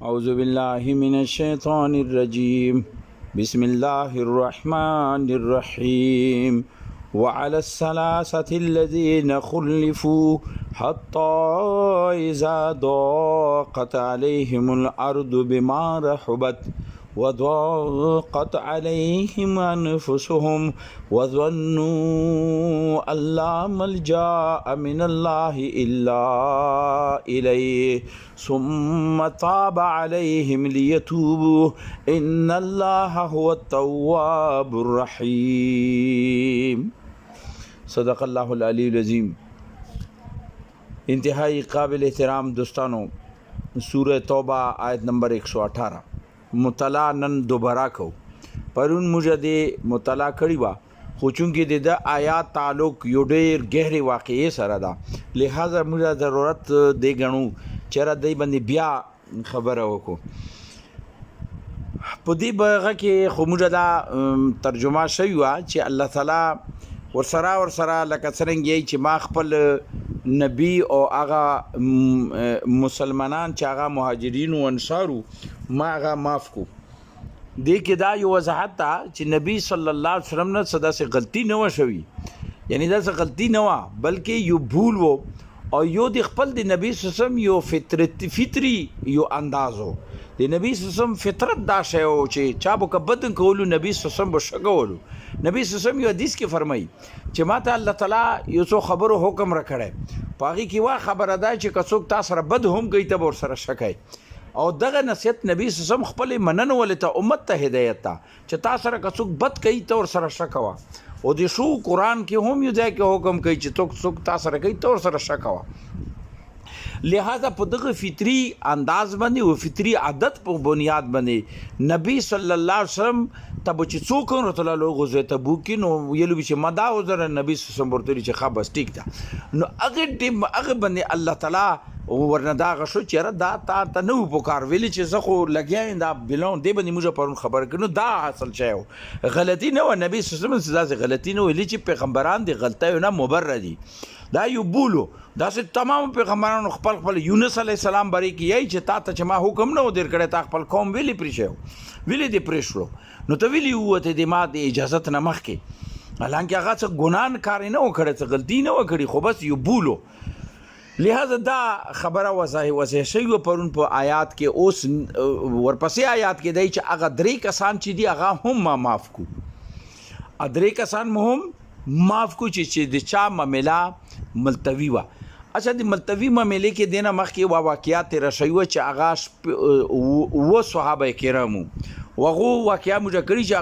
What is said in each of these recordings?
أعوذ بالله من الشيطان الرجيم بسم الله الرحمن الرحيم وعلى الثلاثة الذين خلفوا حتى إذا ضاقت عليهم الأرض بما رحبت وضاقت عليهم أنفسهم وظنوا أن لا ملجأ من الله إلا إليه ثم تاب عليهم ليتوبوا إن الله هو التواب الرحيم. صدق الله العلی العظیم. انتہائی قابل احترام دوستانو، سورہ توبہ آیت نمبر 118 مطالعه نن دوباره کو. پرون موږ د مطالعه کړی و، خو چونکې د آیات تعلق یو ډېر گہرې واقعې سره ده، لہذا موږ ضرورت دی ګڼو چې را دی باندې بیا خبره وکړو. په دې برخه کې خو موږ دا ترجمه شوی وه چې الله تعالی ورسره لکه څرنګه چې ما خپل نبی او هغه مسلمانان چې هغه مهاجرین او انصارو ما هغه معاف کو. دې کې دا یو وضاحت ده چې نبی صلی الله علیه وسلم نه صدا سے غلطی نه و شوی، یعنی دا څه غلطی نه و بلکې یو بھول و او یو د خپل د نبی صلی الله علیه وسلم یو فطری یو انداز و. د نبی صلی الله علیه وسلم فطرت دا شی و چې چا به که بدن کولو نبی صلی الله علیه وسلم به ښه کولو. نبی صلی الله علیه وسلم یو حدیث کې فرمایي چې ما ته الله تعالی یو څو خبرو حکم راکړی، په هغې کې وا خبره ده چې که څوک تا سره بد هم کوي ته به ورسره ښه کوي. او دغه نصیحت نبی صلی الله علیه وسلم خپلې مننه ولې ته امت ته هدایت ته چې تا سره که څوک بد کوي ته ورسره ښه کوه. او د شو قرآن کې هم یو ځای کې حکم کوي چې څوک تا سره کوي ته ورسره ښه کوه. لہذا په دغه فطري انداز باندې او فطري عادت په بنیاد باندې نبی صلی الله علیه وسلم ته به چې څوک ورته لاړو غزوه تبوک کې نو ویلو به چې مدا وزره نبی صلی الله علیه وسلم ورته چې ښه بس ټیک ده. نو هغه باندې الله تعالی ورنه دا غشو چې دا تا نه پکار ویلی چې زه خو لګیا یم دا بلون دی باندې موږ پرون خبر کړو دا اصل شی و، غلطي نه و. نبی صلی الله علیه وسلم داسې غلطي نه ویلي چې پیغمبران د غلطیو نه مبرر دي، دا یو بولو. داسې تمام پیغمبرانو خپل یونس علیه السلام بری کې یی چې تا ته چې ما حکم نه و در کړی تا خپل قوم ویلي پرې شو ویلي دې پرې شو نو ته ویلي ووتې د ما د اجازت نه مخکې، حالانکه هغه څه ګناه کار نه و کړی، څه غلطي نه و کړې، خو بس یو بولو. لہذا دا خبره وضاح شوی پرون په آیات کې. اوس ورپسې آیات کې دی چې هغه درې کسان چې دي هغه هم ما معاف کو، درې کسان مو هم معاف کو چې د چا معامله ملتوي وه. اچھا د ملتوي معاملې کې دینه مخکې واقعات تېره شوي وه چې هغه اووه صحابه کرامو هغو واقعه موږ کړي چې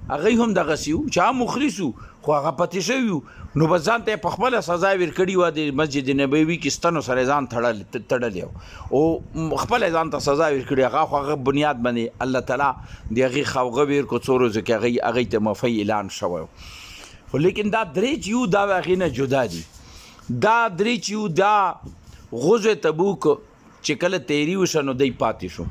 هغوی هم دغسې وو چې هم مخلص وو خو هغه پاتې شوي وو. نو بس ځان ته یې پخپله سزا ورکړې وه، د مسجد نبوي کې ستنو سره ځان تړلی و او خپله ځان ته سزا ورکړې. هغه خو هغه بنیاد باندې الله تعالی د هغې خوغه ورکړو څو ورځو کې هغوی ته معافۍ اعلان شوی و. خو لیکن دا درې چې یو دا هغې نه جدا دي. دا درې چې یو دا غزوه تبوک چې کله تیری وشه نو دی پاتې شو.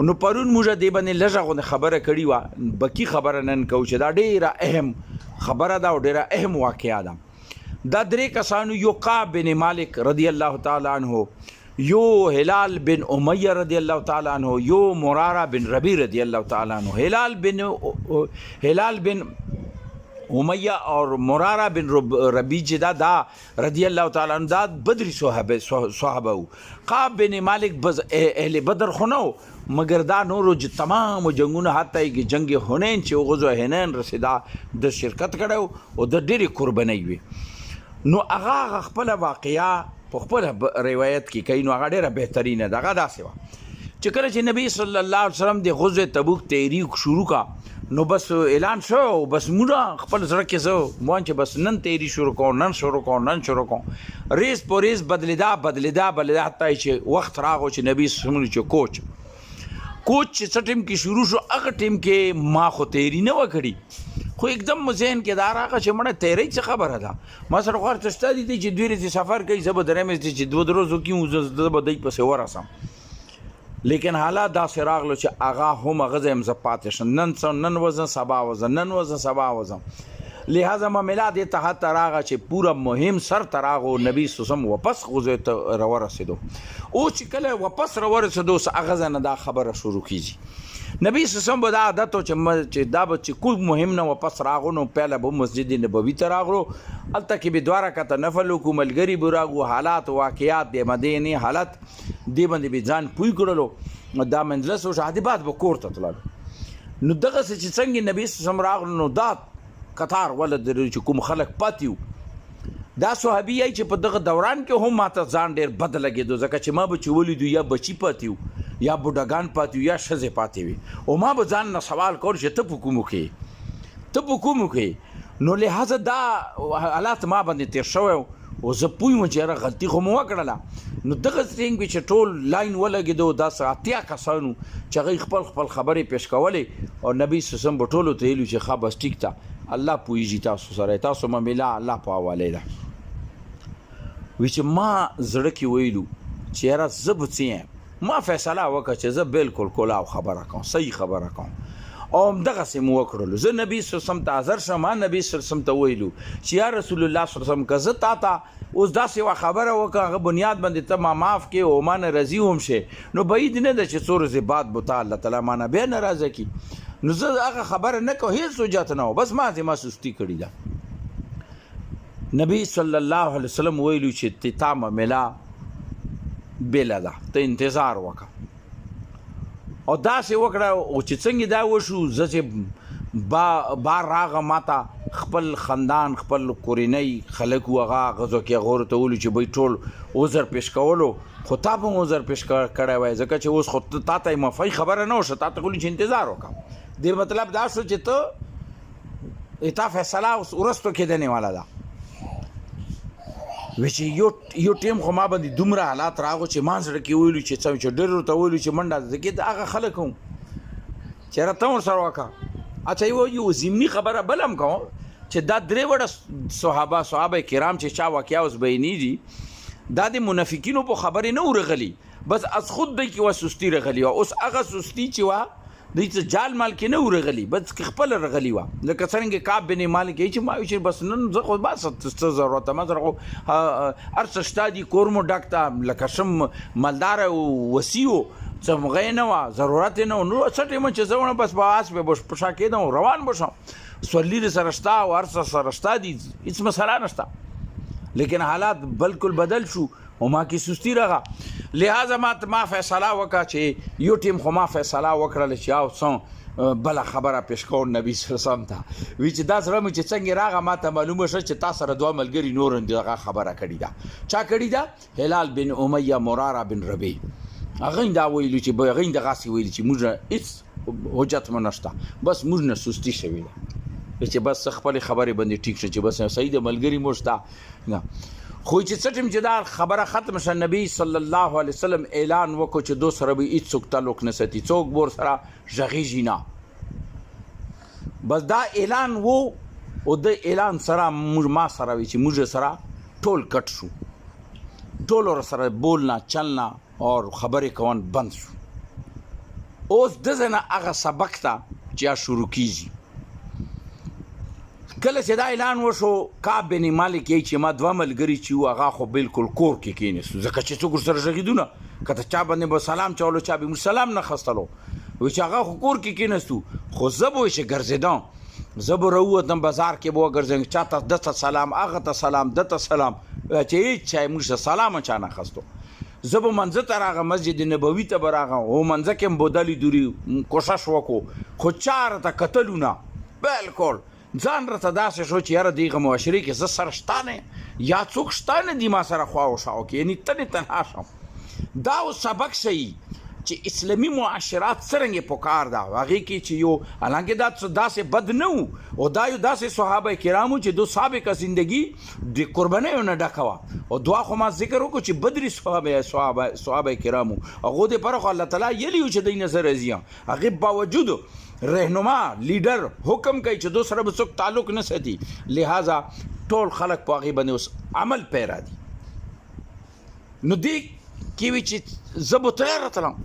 نو پرون موږ دې باندې لږه غوندې خبره کړې وه، بقي خبره نن کوو چې دا ډېره اهم خبره ده او ډېره اهم واقعه ده. دا درې کسانو یو قعب بن مالک رضی الله تعالی عنه، یو هلال بن امیہ رضی الله تعالی عنه، یو مرارہ بن ربیع رضی الله تعالی عنه. هلال بن امیہ اور مرارہ بن ربیع چې دا رضی الله تعالی عنه دا بدری صحابه وو. قعب بن مالک اهل بدر خو نه و، مگر دا نورو تمام جنگونه حتی جنگ حنین چې غزوه حنین رسیدا د شرکت کړی او د ډېرې قربانۍ وي. نو هغه خپله واقعه په خپله روایت کې کوي، نو هغه ډېره بهترینه ده. هغه داسې وه چې کله چې نبی صلی الله علیه وسلم د غزوه تبوک تیری شروع کا نو بس اعلان شو، بس موږ خپل زړه کې زه وان چې بس نن تیری شروع کوم، نن شروع کوم. ریس په ریس بدلیدا حتی چې وخت راغو چې نبی صلی الله علیه وسلم چې کوچ چې څه ټیم کې شروع شو هغه ټیم کې ما خو تیری نه وه کړې، خو एकदम ذهن کې دا راغله چې مړه تیری څه خبره ده. ما سره خو هر څه شته دي چې 2 ورځې سفر کوي، زه به درېیمې ورځې چې 2 ورځو کې زه به دوی پسې ورسم. لیکن حالات داسې راغلو چې هغه هم هغه ځای هم زه پاتې شم، نن وزم سبا وزم. لہٰذا معاملہ دې ته حتی راغه چې پوره مهم سر ته راغو نبی سوسم واپس غوځې ته راورسېدو. او چې کله واپس راورسېدو هغه ځای نه دا خبره شروع کیږي. نبی سوسم به دا عادت و چې دا به چې کوم مهم نه واپس راغو نو پهله به مسجد نبوي ته راغلو. هلته کې به 2 رکعته نفل وکړو، ملګري به راغو، حالات واقعات د مدینې حالت دې باندې به ځان پوه کړلو. دا منځلس و شهادي بعد به کور ته تلل. نو دغسې چې څنګه نبی سوسم راغلو نو دا قطار ولد چې کوم خلک پاتې وو دا صحابي چې په دغه دوران کې هم ماته ځان ډېر بد لګېدو، ځکه چې ما به چې ولیدو یا بچي پاتې وو یا بوډاګان پاتې وو یا ښځې پاتې وي، او ما به ځان نه سوال کول چې ته په کومو کې نو لهذا دا حالات ما باندې تېر شوی او زه پوه وم چې یاره غلطي خو مو وکړله. نو دغه څنګ وي چې ټول لاین ولګېدو، داسې 80 کسانو چې هغوی خپل خبرې پیش کولې، او نبي سوسم به ټولو ته ویلو چې ښه بس ټیک ته الله پوهېږي تاسو سره، تاسو معامله الله په حواله ده. وی چې ما زړه کې ویلو چې یاره زه به څه یم، ما فیصله وکړه چې زه بالکل کلاو خبره کوم، صحیح خبره کوم، او همدغسې مو وکړلو. زه نبي سوسم ته حاضر شم، ما نبي سوسم ته ویلو چې یا رسول الله صلی الله علیه وسلم که زه تا ته اوس داسې یوه خبره وکړه هغه بنیاد باندې ته ما معاف کړې او ما نه راضي هم شې، نو بعید نه ده چې څو ورځې بعد به تا الله تعالی ما نه بیا ناراضه کړي. نو زه هغه خبره نه کوم، هېڅ حجت نه و، بس ما سستي کړې ده. نبی صلی الله علیه وسلم ویلو چې تا معامله بېله ده، ته انتظار وکړه. او داسې وکړه او چې څنګه دا وشو، زه چې بار راغه ماته خپل خاندان خپل کورنۍ خلک و هغه غزو کې غور ته ولو چې بای ټول عذر پیش کولو، خو تا به عذر پیش کړی وای، ځکه چې اوس خو تا ته مفی خبره نه وشه، تا ته ولو چې انتظار وکړه. دې مطلب دا شو چې ته تا فیصله اوس ورستو کېدنې والا ده. وی چې یو ټیم خو ما باندې دومره حالات راغو چې ما زړه کې ویلو چې څه چې ډېر ورته ویلو چې منډه زه کې د هغه خلک هم چې یاره ته ورسره وکړه. اچھا یو ضمني خبره بل هم کوم چې دا 3 وړه صحابه کرام چې چا واقعه اوس بیانېږي دا د منافقینو په خبرې نه ورغلي، بس از خود دی کې وه سستي رغلي وه. اوس هغه سستي چې وه دوی ته جال مال کې نه ورغلي، بس خپله رغلي وه. لکه څرنګه کعب بن مالک چې ما وایي چې بس نن زه خو بس څه ضرورت ما سره خو هر څه شته دي، کور مو ډک ته، لکه شم مالداره وسي و، څه مغی نه وه، ضرورت یې نه و. نو څه ټیمه چې زه وړم بس په آس به په شا کېدم روان به شم، سورلي دې سره شته او هر څه سره شته دي، هېڅ مسله نشته. لیکن حالات بالکل بدل شو او ما کې سستی راغه. لہذا ما فیصله وکړه چې یو ټیم خو ما فیصله وکړله چې او څه بله خبره پیش کوم نبي صلی الله علیه وسلم ته. وی چې دا زړه مې چې څنګه راغه ما ته معلومه شوه چې تا سره 2 ملګري نور هم دغه خبره کړې ده. چا کړې ده؟ هلال بن امیه، مراره بن ربیع. هغوی دا ویلو چې هغوی دغسې ویلي چې موږ هېڅ حجت مو نشته، بس موږ نه سستي شوې ده چې بس خپلې خبرې باندې ټیک شو چې بس صحیح د ملګري مو شته نه. خو چې څه ټیم چې دا خبره ختم شه، نبی صلی الله علیه وسلم اعلان وکړو چې دو سره به هېڅوک تعلق نه ساتي، څوک به ورسره غږېږي نه. بس دا اعلان و او د اعلان سره ما سره وي چې موږ سره ټول کټ شو، ټول ورسره بولنا چلنا اور خبرې کون بند شو. اوس دغه نه هغه سبق ته چې شروع کیږي. کله چې دا اعلان وشو، کعب بن مالک یې چې ما 2 ملګري چې وو هغه خو بالکل کور کې کېناستو، ځکه چې څوک ورسره غږېدو نه، که ته چا باندې به سلام چولو چا به موږ سلام نه خستلو. وایي چې هغه خو کور کې کېناستو، خو زه به وایي چې ګرځېدم، زه به راووتم بازار کې به وګرځېدم، چا ته ده ته سلام، هغه ته سلام، ده ته سلام، چې هېڅ چا موږ ته سلام چا نه خستو. زه به منځه ته راغم، مسجد نبوي ته به راغم، او منځه کې هم بودلې دوري کوشش وکړو، خو چا راته کتلو نه. بالکل ځان راته داسې شو چې یاره دغه معاشرې کې زه سره شته نه یا څوک شته نه دي ما سره خوا و شاو کې، یعنې تنې تنها شم. دا اوس سبق ښیي چې اسلامي معاشرات څرنګه پکار ده. هغې کې چې یو حالانکه دا داسې بد نه و، او دا یو داسې صحابه کرامو چې دو سابقه زندگی د قربانیو نه ډکه وه. او دعا خو ما ذکر وکړو چې بدري صحابه کرامو هغو دپاره خو الله تعالی یلی و چې دوی نه زه راضي یم، هغې باوجود رهنما لیډر حکم کوي چې دو سره به څوک تعلق نه ساتي، لہذا ټول خلک په هغې باندې اوس عمل پیرا دي. نو دې کې وي چې زه به تیاره تلم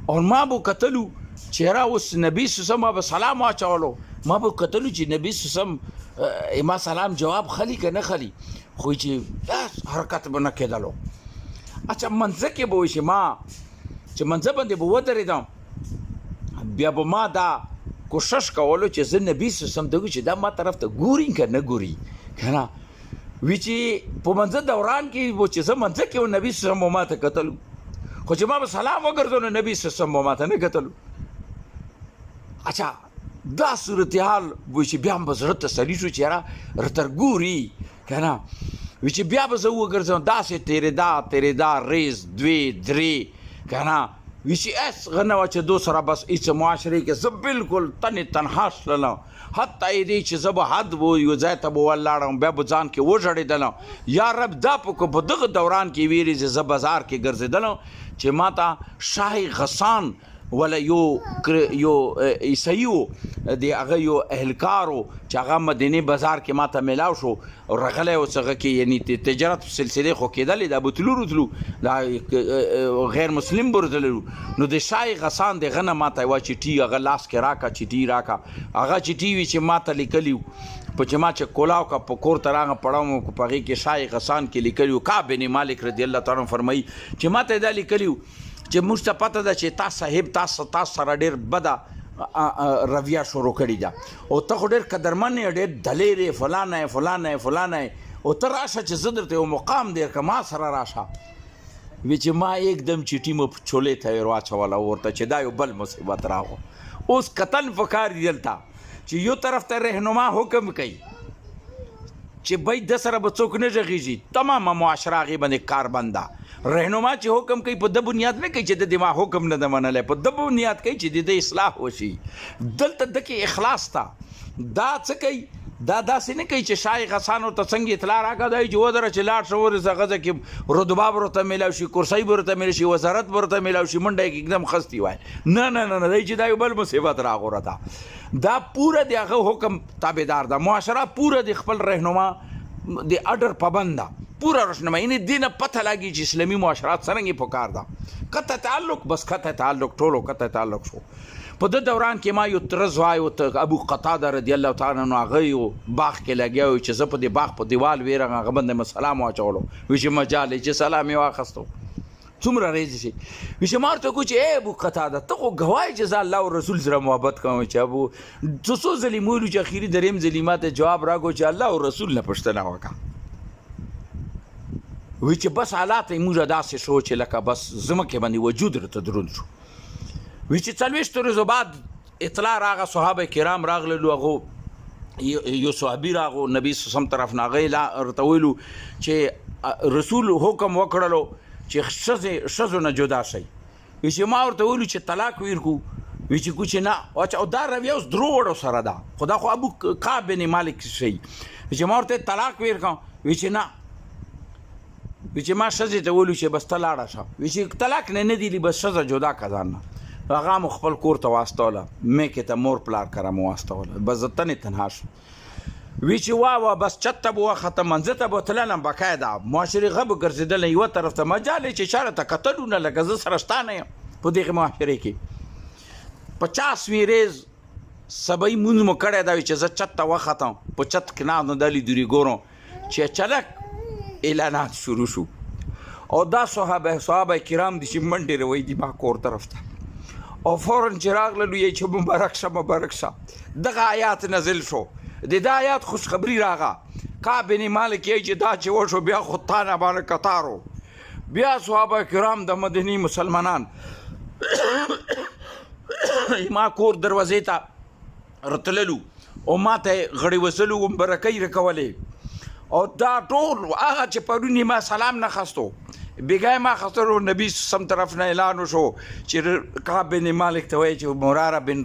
او ما به کتلو چې یاره اوس نبي صلی الله علیه وسلم به سلام واچولو، ما به کتلو چې نبي صلی الله علیه وسلم ما سلام جواب خلی که نه خلی خو چې حرکت به نه کېدلو. اچھا منځه کې به وایي چې ما چې منځه باندې به ودرېدم بیا به ما دا کوشش کولو چې زه نبي صلی الله علیه وسلم ته وګورم چې دا ما طرف ته ګوري که نه ګوري که نه. وی چې په منځه دوران کې و چې زه منځه کې و نبي صلی الله علیه وسلم ما ته کتلو خو چې ما به سلام وګرځو نو نبي صلی الله علیه وسلم ما ته نه کتلو. اچھا دا صورتحال وایي چې بیا هم به زړه تسلي شو چې یاره راته ګوري که نه. وی چې بیا به زه وګرځم داسې تېرېدا ریز دوې درې که نه. وی چې اس غنه وه چې دو سره بس هېڅ معاشرې کې زه بالکل تنې تنها شللم حتی یې چې زه به حد و یو ځای ته به ولاړم بیا به ځان کې وژړېدلم یا رب دا په دغه دوران کې ویرې چې زه بازار کې ګرځېدلم چې ما ته شاه غسان ولا یو عیسوي و د هغه یو اهلکار و چې هغه مدینې بازار کې ما ته میلاو شو راغلی و څه کې یعنی تجارت سلسلې خو کېدلې دا به تلو دا غیر مسلم به ورتللو نو د شاه غسان د هغه نه ما ته یوه چټي هغه لاس کې راکړه چټي راکړه هغه چټي وي چې ما ته لیکلي په چې ما چې کولاو کا په کور ته راغم پړم په هغې کې شاه غسان کې لیکلي و کعب بن مالک رضی الله تعالی عنه فرمایي چې ما ته دا لیکلي و چې موږ ته پته ده چې تا صاحب تاسو سره ډېر بده رویه شروع کړې ده او ته خو ډېر قدرمن یې ډېر دلیر یې فلانه او ته راشه چې زه درته یو مقام دی که ما سره راشه. وی چې ما एकदम چټي مو چولې ته ور واچوله ورته چې دا یو بل مصیبت راغو. اوس قتل پکار دی دلته چې یو طرف ته رهنما حکم کوي چې بای د سره به څوک نه غږیږي تمامه معاشره هغې باندې کاربند ده. رهنما چې حکم کوي په د بنیاد نه کوي چې د دې ما حکم نه ده منلی په د بنیاد کوي چې د اصلاح وشي. دلته دکې اخلاص ته دا څه کوي دا داسې نه کوي چې شاه غسان ورته څنګه اطلاع راکړه دی چې ودره چې لاړ شه ورسه غزه کې رتبه به ورته میلاو شي کرسۍ به ورته میلاو شي وزارت به ورته میلاو شي منډه یې एकदम خستي وای نه دی چې دا یو بل مصیبت راغوره ده. دا پوره د هغه حکم تابعدار ده. معاشره پوره د خپل رهنما د اډر پابند ده پوره روشنما یعنې دې نه پته لګي چې اسلامي معاشرات څرنګې پکار ده. قطع تعلق بس قطع تعلق ټولو قطع تعلق شو. په د دوران کې ما یو ترز وایو ابو قتاده رضی الله تعالی عنه هغه یو باغ کې لګیا و چې زه په دې باغ په دیوال ویرغم هغه باندې مې سلام واچولو وی چې مجال چې سلام یې واخیستو څومره ریځي شي. وی چې ما ورته وکړو چې ای ابو قتاده ته خو ګوایې چې زه الله او رسول سره محبت کوم چې ابو څو ځلې مې ویلو چې اخري درېیم ځلې ما ته جواب راکړو چې الله او رسول نه پوښتنه وکړه. وی چې بس حالات یې موږ داسې شو چې لکه بس ځمکې باندې وجود راته دروند شو. وی چې 40 ورځو بعد اطلاع راغه صحابه کرام راغلل هغه یو صحابي راغو نبی صلی الله علیه وسلم طرف نه غیلا ورته ویلو چې رسول حکم وکړلو چې ښځو نه جدا شي. وی چې ما ورته ویلو چې طلاق ورکو وی چې کوچ نه او دا رویه اوس درو وړو سره ده خدا خو ابو کعب بن مالک شي. وی چې ما ورته طلاق ورکم وی چې نه وی چې ما ښځې ته ویلو چې بس ته لاړه شه. وی چې طلاق نه دی بس ښځه جدا که ځان نه هغه مو خپل کور ته واستوله مېکې ته مور پلار کره مو واستوله بس زه تنې تنها شو. وی چې وا بس چت ته به وخته منځه ته به تللم بقاعده معاشرې غه به ګرځېدلی یوه طرف ته مجال چې چا راته کتلو نه لکه زه سره شته نه یم په دغې معاشرې کې 50 ریز سبی مونځ مو کړی دا وي چې زه چت ته وختم په چت کې نه نو دلې دورې ګورم چې اچانک اعلانات شروع شو او دا صحابه کرام دي چې منډې روی دي ما کور طرف ته او فوراً چې راغللو یې چې مبارک شه دغه آیات نازل شو. د دا آیات خوشخبري راغه کعب بن مالک یې چې دا چې وشو بیا خو تا نه باندې کتارو بیا صحابه کرام د مدینې مسلمانان ما کور دروازې ته راتللو او ما ته غړې وسلو مبارکۍ راکولې او دا ټول هغه چې پرون ما سلام نه خستو بیګای ما خطرو نبی سم طرف نه اعلان وشو چې کعب بن مالک ته وایي چې مراره بن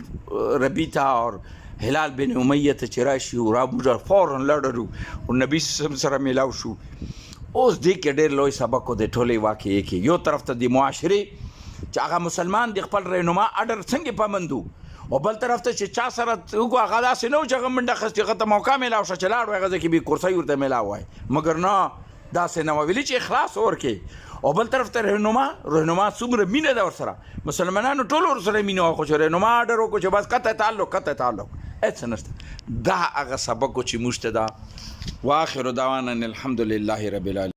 ربیعه اور هلال بن امیه ته چې راشي او را فوراً لړلو او نبی سم سره میلاو شو. اوس دې کې ډېر لوی سبق د ټولې واقعې کې یو طرف ته د معاشرې چې هغه مسلمان د خپل رهنما اډر څنګه پابندو او بل طرف ته چې چا سره وګو هغه داسې نه و چې هغه منډه خستې هغه ته موقع میلاو شه چې لاړ وای هغه ځای کې به کرسۍ ورته میلاو وای مګر نه داسې نه ویلي چې اخلاص ورکې او بل طرف ته رهنما څومره مینه ده ورسره مسلمانانو ټول ورسره مینه وه خو چې رهنما اډر وکړو چې بس قطع تعلق هیڅ نشته دا هغه سبق چې موږ ته دا واخر دعوانا الحمدلله رب العالمین